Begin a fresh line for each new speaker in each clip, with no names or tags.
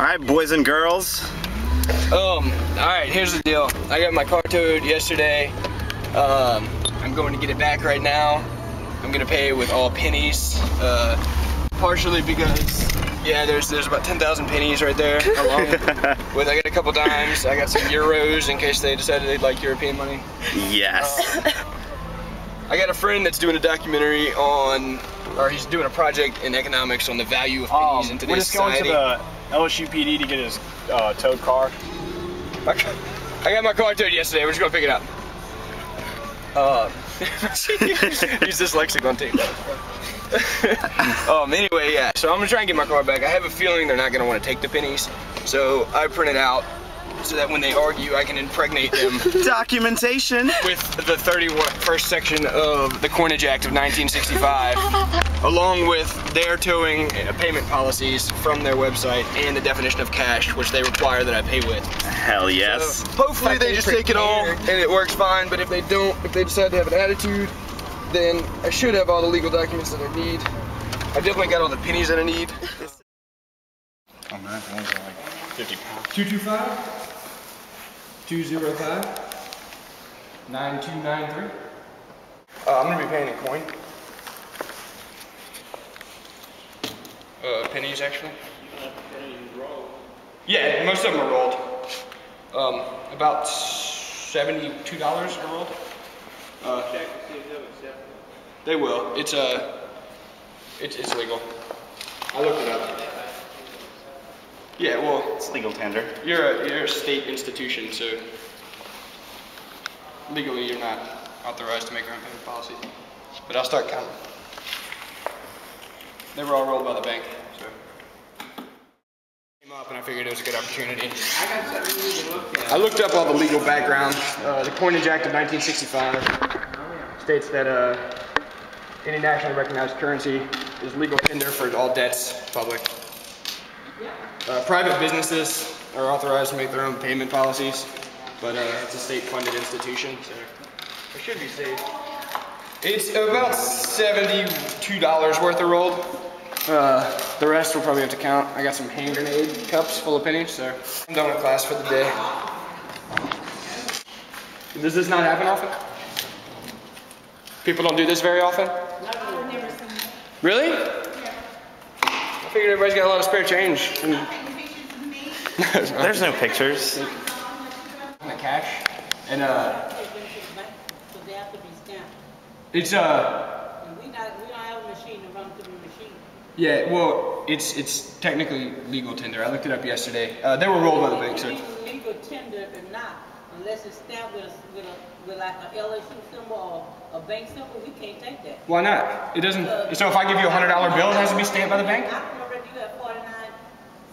Alright, boys and girls.
Alright, here's the deal. I got my car towed yesterday. I'm going to get it back right now. I'm gonna pay with all pennies. Partially because, yeah, there's about 10,000 pennies right there, along with I got a couple dimes. I got some euros in case they decided they'd like European money.
Yes.
I got a friend that's doing a documentary on, or he's doing a project in economics on the value of pennies in today's society.
We're just going to the LSU PD to get his towed car.
I got my car towed yesterday. We're just gonna pick it up. He's dyslexic on tape. Anyway, yeah. So I'm gonna try and get my car back. I have a feeling they're not gonna want to take the pennies, so I print it out so that when they argue, I can impregnate them.
Documentation.
With the 31st section of the Coinage Act of 1965, along with their towing payment policies from their website and the definition of cash, which they require that I pay with.
Hell yes.
So hopefully they just take it all and it works fine, but if they don't, if they decide to have an attitude, then I should have all the legal documents that I need. I definitely got all the pennies that I need.
Oh man, those are like 50 pounds.
225 205 9293. I'm gonna be paying in coin. Pennies actually. Yeah, most of them are rolled. About $72 are rolled. They will. It's legal. I looked it up. Yeah, well,
It's legal tender.
you're a state institution, so legally you're not authorized to make your own payment policy. But I'll start counting. They were all rolled by the bank, so came up and I figured it was a good opportunity. I looked up all the legal background. The Coinage Act of 1965 states that any nationally recognized currency is legal tender for all debts public. Private businesses are authorized to make their own payment policies, but it's a state-funded institution, so it should be safe. It's about $72 worth of rolled. The rest we'll probably have to count. I got some hand grenade cups full of pennies, so I'm done with class for the day. Does this not happen often? People don't do this very often? Really? I figured everybody's got a lot of spare change.
There's no pictures.
The cash and it's
We don't have a machine to run through the machine.
yeah, well, it's technically legal tender. I looked it up yesterday. They were rolled by the bank, so.
Legal tender or not, unless it's stamped with like an LSU symbol or a bank symbol, we can't take that.
Why not? It doesn't. So if I give you a $100 bill, it has to be stamped by the bank?
I remember you had 49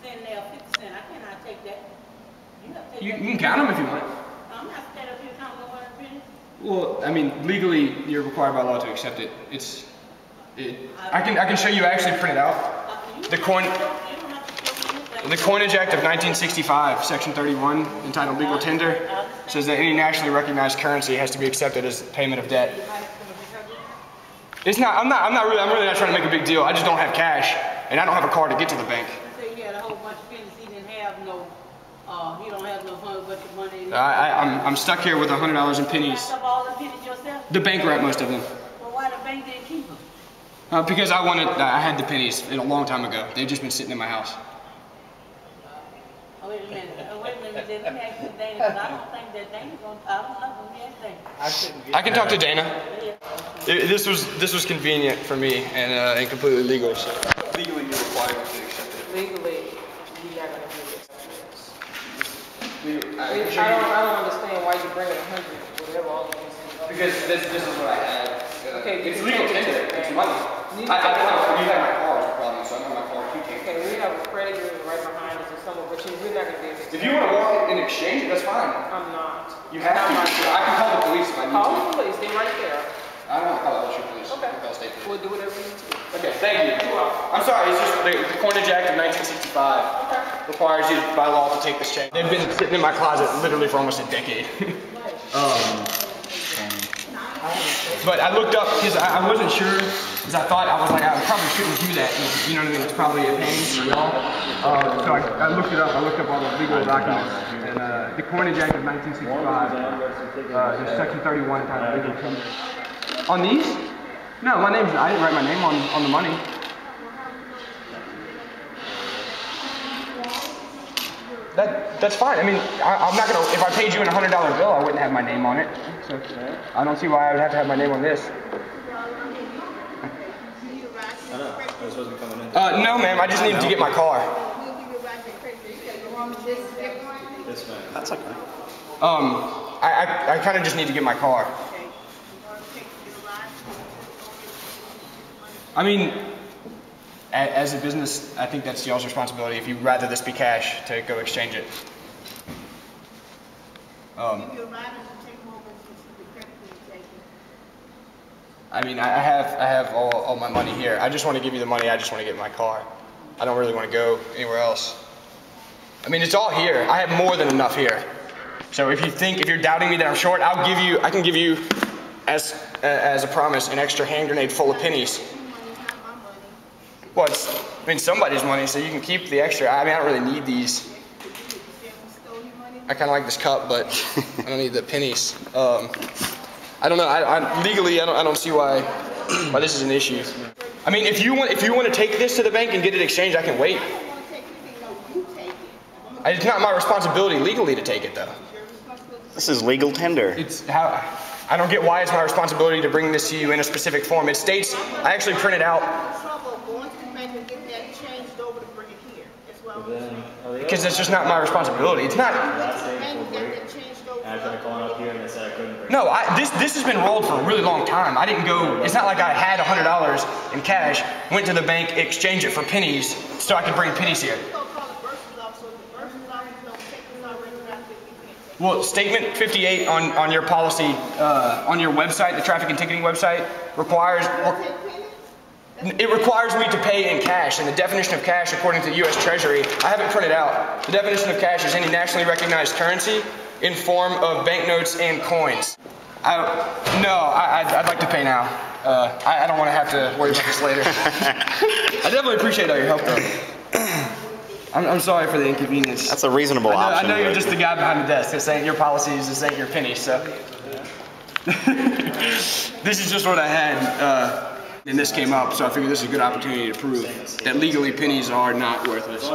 cents there, 50 cents. I cannot take that. You have to take
You
that.
can count them if you want.
I'm not standing up here counting 100 pennies.
Well, I mean, legally, you're required by law to accept it. I can show you. I actually print it out. The Coinage Act of 1965, Section 31, entitled Legal Tender, says that any nationally recognized currency has to be accepted as payment of debt. It's not. I'm really not trying to make a big deal. I just don't have cash, and I don't have a car to get to the bank.
Say he had a whole bunch of pennies. He didn't have no. He don't have no whole bunch of money.
I'm stuck here with $100 in pennies.
You all the pennies yourself?
The bank wrapped most of them.
Well, why the bank didn't keep them?
Because I had the pennies a long time ago. They've just been sitting in my house.
Oh, wait a minute. Let me ask you Dana, because I don't think that Dana's going to, I don't know who he has Dana.
I can talk to Dana. This was convenient for me and completely legal. So legally, you're required to accept it.
Legally, you're not going to do it.
I
don't understand why you bring it 100, whatever all these things are.
Because this is what I had.
Okay,
It's legal tender. It's money. You have my car is a problem, so I know my car too.
Okay, we have a credit union right behind us or somewhere, but we're not going to be able to.
If you want to walk it in exchange, that's fine.
I'm not.
You have to. I can call the police if I need
Call
to.
the police, they're right there.
I don't want to call the police.
Okay.
I'll call state police.
We'll do whatever we need to do.
Okay, thank you. I'm sorry, it's just the Coinage Act of 1965 requires you by law to take this change. They've been sitting in my closet literally for almost a decade. but I looked up because I wasn't sure, because I thought, I was like, I probably shouldn't do that. You know what I mean? It's probably a pain for y'all. So I looked it up. I looked up all the legal documents. And the Coinage Act of 1965, there's Section 31 entitled legal tender. On these? No, I didn't write my name on the money. That's fine. I mean, I'm not gonna, if I paid you in a $100 bill, I wouldn't have my name on it. So I don't see why I would have to have my name on this. No, ma'am, I just needed to get my car.
That's okay.
I kind of just need to get my car. I mean, as a business, I think that's y'all's responsibility. If you'd rather this be cash, to go exchange it. I mean, I have all my money here. I just want to give you the money. I just want to get my car. I don't really want to go anywhere else. I mean, it's all here. I have more than enough here. So if you're doubting me that I'm short, I can give you, as a promise, an extra hand grenade full of pennies. Well, it's, I mean, somebody's money, so you can keep the extra. I mean, I don't really need these. I kind of like this cup, but I don't need the pennies. I don't know. Legally, I don't see why this is an issue. I mean, if you want to take this to the bank and get it exchanged, I can wait. It's not my responsibility legally to take it, though.
This is legal tender.
It's how I don't get why it's my responsibility to bring this to you in a specific form. It states, I actually printed out. Because that's just not my responsibility. It's not. No, this has been rolled for a really long time. I didn't go. It's not like I had $100 in cash, went to the bank, exchanged it for pennies, so I could bring pennies here. Well, statement 58 on your policy, on your website, the traffic and ticketing website, requires me to pay in cash, and the definition of cash, according to the U.S. Treasury, I have it printed out. The definition of cash is any nationally recognized currency in form of banknotes and coins. I'd like to pay now. I don't want to have to worry about this later. I definitely appreciate all your help, though. I'm sorry for the inconvenience.
That's a reasonable option.
I know you're just the guy behind the desk. This ain't your policies, this ain't your pennies, so. This is just what I had, and this came up, so I figured this is a good opportunity to prove that legally pennies are not worthless.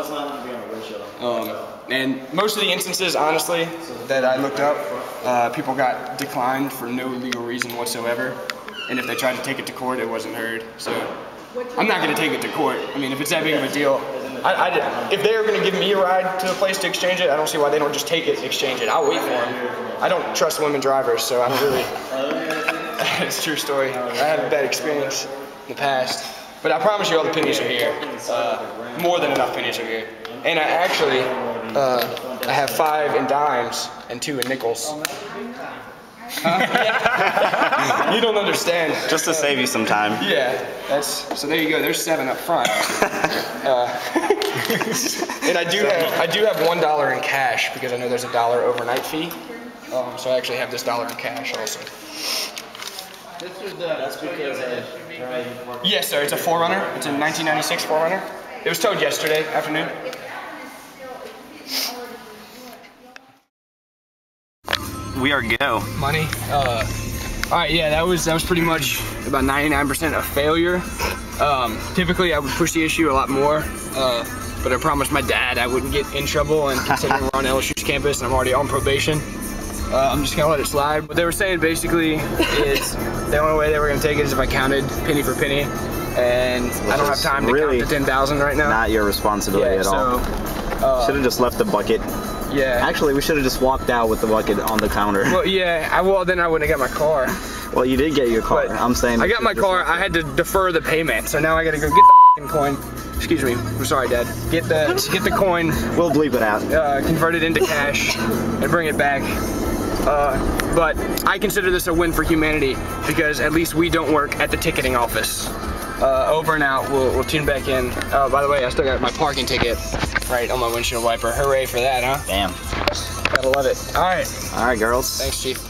And most of the instances, honestly, that I looked up, people got declined for no legal reason whatsoever. And if they tried to take it to court, it wasn't heard. So I'm not going to take it to court. I mean, if it's that big of a deal, if they're going to give me a ride to the place to exchange it, I don't see why they don't just take it and exchange it. I'll wait for them. I don't trust women drivers, so I don't really. It's a true story. I had a bad experience in the past. But I promise you all the pennies are here. More than enough pennies are here. And I actually, I have 5 in dimes and 2 in nickels. You don't understand.
Just to save you some time.
Yeah, so there you go. There's 7 up front. And I do have $1 in cash because I know there's a $1 overnight fee. So I actually have this $1 in cash also.
That's because
Yes, sir. It's a 4Runner. It's a 1996 4Runner. It was towed yesterday afternoon.
We are go.
Money. All right, yeah, that was pretty much about 99% of failure. Typically, I would push the issue a lot more, but I promised my dad I wouldn't get in trouble, and considering we're on LSU's campus and I'm already on probation, I'm just gonna let it slide. What they were saying basically is the only way they were gonna take it is if I counted penny for penny, and I don't have time to count to 10,000 right now.
Not your responsibility at all. Should have just left the bucket.
Yeah.
Actually, we should have just walked out with the bucket on the counter.
Well, yeah. Well, then I wouldn't have got my car.
Well, you did get your car.
But
I'm saying.
I got my car. I had to defer the payment, so now I got to go get the coin. Excuse me. I'm sorry, Dad. Get the coin.
We'll bleep it out.
Convert it into cash and bring it back. But I consider this a win for humanity because at least we don't work at the ticketing office. Over and out. We'll tune back in. By the way, I still got my parking ticket right on my windshield wiper. Hooray for that, huh?
Damn.
Gotta love it. All right.
All right, girls.
Thanks, Chief.